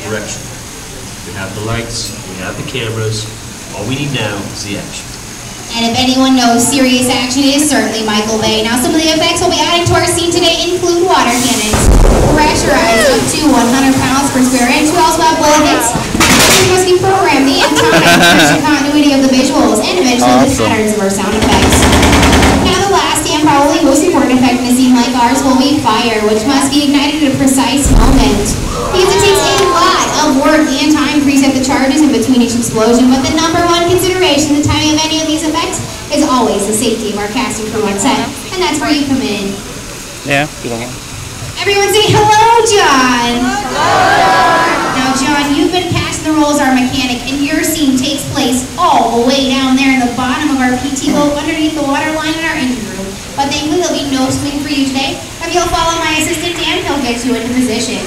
direction. We have the lights, we have the cameras. All we need now is the action. And if anyone knows serious action, it is certainly Michael Bay. Now, some of the effects we'll be adding to our scene today include water cannons, pressurized up to 100 pounds per square inch. We also have bullet hits. We must be programmed the entire continuity of the visuals and eventually the patterns of our sound effects. Now, the last and probably most important effect in a scene like ours will be fire, which must be ignited at a precise moment. Because it takes a lot of work and time to preset the charges in between each explosion, but the number one consideration, the timing of any of these effects, is always the safety of our cast and crew on set, and that's where you come in. Yeah. Everyone say hello, John! Hello! Now, John, you've been cast in the role as our mechanic, and your scene takes place all the way down there in the bottom of our PT boat underneath the water line in our engine room. But thankfully, there'll be no swimming for you today. If you'll follow my assistant, Dan, he'll get you into position.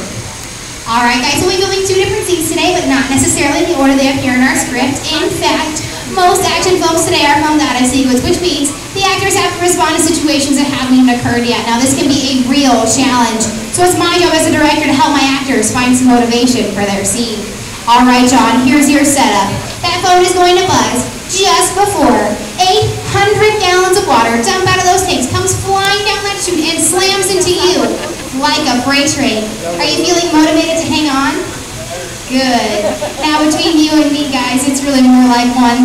Alright guys, we'll be filming two different scenes today, but not necessarily in the order they appear in our script. In fact, most action films today are filmed out of sequence, which means the actors have to respond to situations that haven't even occurred yet. Now this can be a real challenge, so it's my job as a director to help my actors find some motivation for their scene. Alright John, here's your setup. That phone is going to buzz just before 800 gallons of water dumped out of those tanks comes flying down that chute and slams into you like a freight train. Are you feeling motivated to hang on? Good. Now between you and me guys, it's really more like 1,000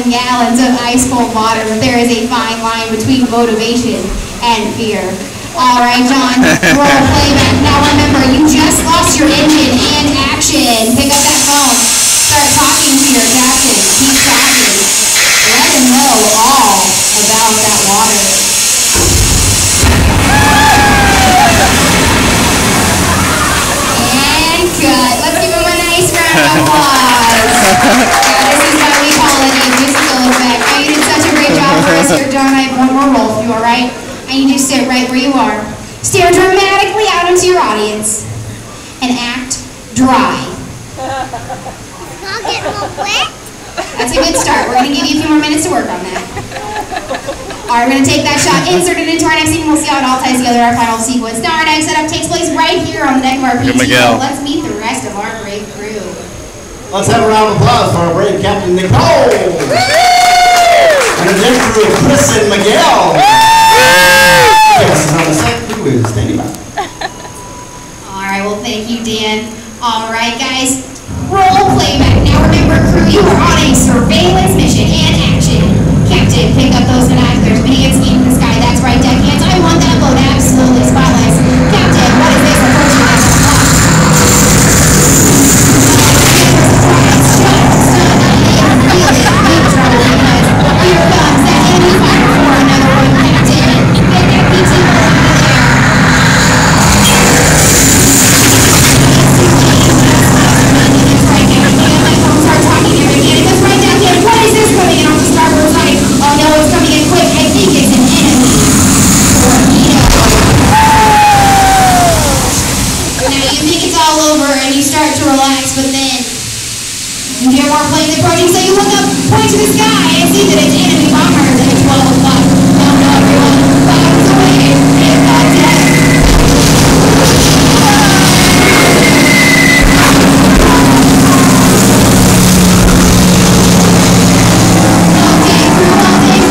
gallons of ice cold water, but there is a fine line between motivation and fear. Alright John, roll playback. Now remember, you just lost your engine and action. Pick up that phone. Start talking to your captain. Keep talking. Let him know all about that water. And cut. Let's give him a nice round of applause. Now this is what we call it a musical effect. Now you did such a great job for us here, John. I have one more role for you, alright? I need you to sit right where you are. Stare dramatically out into your audience. And act dry. I'll get real quick. That's a good start. We're going to give you a few more minutes to work on that. Alright, we're going to take that shot, insert it into our next scene, and we'll see how it all ties together in our final sequence. Now our next setup takes place right here on the deck of our PT. Miguel. Let's meet the rest of our brave crew. Let's have a round of applause for our brave Captain Nicole! And the deck crew of Chris and Miguel! Yes, on the set crew is standing by. Alright, well thank you, Dan. Alright guys, roll playback. Now remember crew, you are on a surveillance mission and action. Captain, pick up those binoculars. We need to see in the sky. That's right, deckhands. I want that boat absolutely spotless. Captain, what is this approaching us? Here comes that enemy fire for another one, Captain. Get that PT boat in the air. Right now, my phone start talking to every mechanic. That's right, deckhand. What is this coming in on the starboard side? Oh no, it's coming in quick. I think it's an enemy. Torpedo. Now you think it's all over and you start to relax, but then you hear more planes approaching, so you look up, point to the sky, and see that it's enemy bombers at 12 o'clock. Oh no, everyone, bombs away. It's not dead.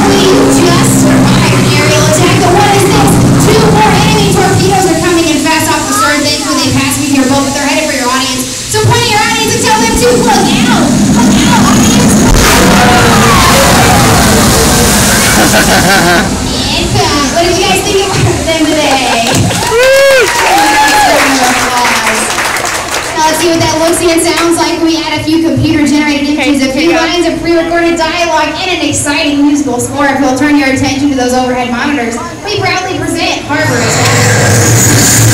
You just survived an aerial attack, but what is this? 2 more enemy torpedoes are coming in fast off the stern. Thankfully they passed me here, both, but they're headed for your audience. So point at your audience and tell them to look out! Look out, audience! And what did you guys think of them today? Now let's see what that looks and sounds like when we add a few computer-generated images, a few lines of pre-recorded dialogue, and an exciting musical score. If you'll turn your attention to those overhead monitors, we proudly present Harbor Attack.